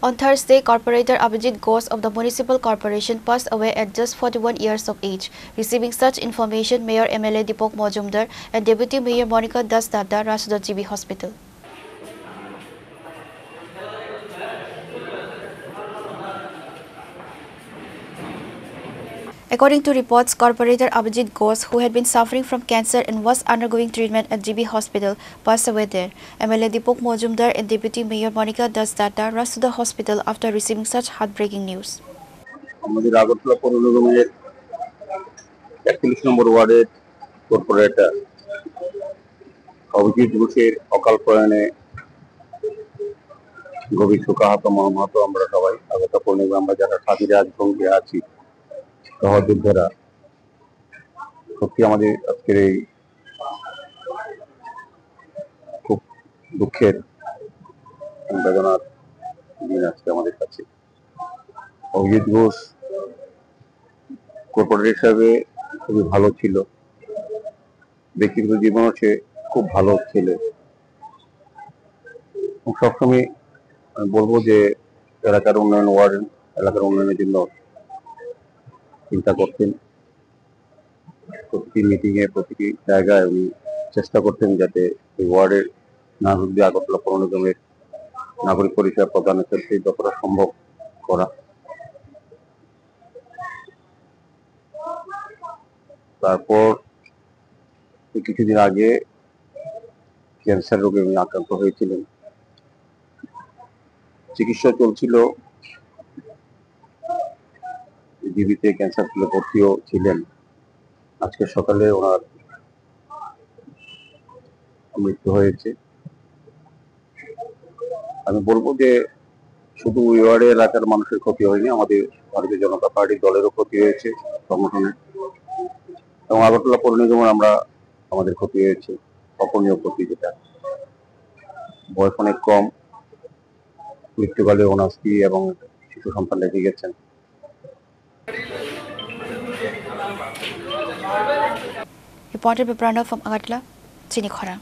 On Thursday, Corporator Abhijit Ghosh of the Municipal Corporation passed away at just 41 years of age. Receiving such information, Mayor MLA Deepak Majumdar and Deputy Mayor Monica Das Dada rushed to the GB hospital. According to reports, Corporator Abhijit Ghosh, who had been suffering from cancer and was undergoing treatment at GB Hospital, passed away there. MLA Deepak Majumdar and Deputy Mayor Monica Das Dada rushed to the hospital after receiving such heartbreaking news. আমাদের আগরতলা পৌর নিগমের 41 নম্বর ওয়ার্ডের corporator Abhijit ঘোষের অকাল প্রয়াণে গভীর শোকাহত মর্মাহত আমরা সবাই আগরতলা পৌর নিগম আমরা যারা সাথী রাজভঙ্গে আছি সহযোদ্ধারা সত্যি আমাদের আজকের এই খুব দুঃখের বেদনার দিন আজকে আমাদের কাছে। অভিজিৎ ঘোষ কর্পোরেটর হিসাবে খুবই ভালো ছিল, ব্যক্তিগত জীবনও সে খুব ভালো ছেলে। সবসময় আমি বলবো যে এলাকার উন্নয়ন, এলাকার উন্নয়নের জন্য চিন্তা করতেন। প্রতিটি মিটিংয়ে প্রতিটি জায়গায় উনি চেষ্টা করতেন যাতে এই ওয়ার্ডের নাগরিকদের আগরতলা পৌর নিগমের নাগরিক পরিষেবা প্রদানের ক্ষেত্রে যতটা সম্ভব করা। তারপর কিছুদিন আগে ক্যান্সার রোগে উনি আক্রান্ত হয়েছিলেন, চিকিৎসা চলছিল, জীবিতে ক্যান্সার ফুলে ভর্তিও ছিলেন। আজকে সকালে ওনার মৃত্যু হয়েছে। আমি বলবো যে শুধু ওয়ার্ডে এলাকার মানুষের ক্ষতি হয়নি, আমাদের ভারতীয় জনতা পার্টির দলেরও ক্ষতি হয়েছে, সংগঠনের এবং আগরতলা পৌর নিগমের আমাদের ক্ষতি হয়েছে, অপূরণীয় ক্ষতি। যেটা বয়স অনেক কম, মৃত্যুকালে ওনার স্ত্রী এবং শিশু সন্তান রেখে গেছেন। Reported by Pranav from Agartala, Chini Khora.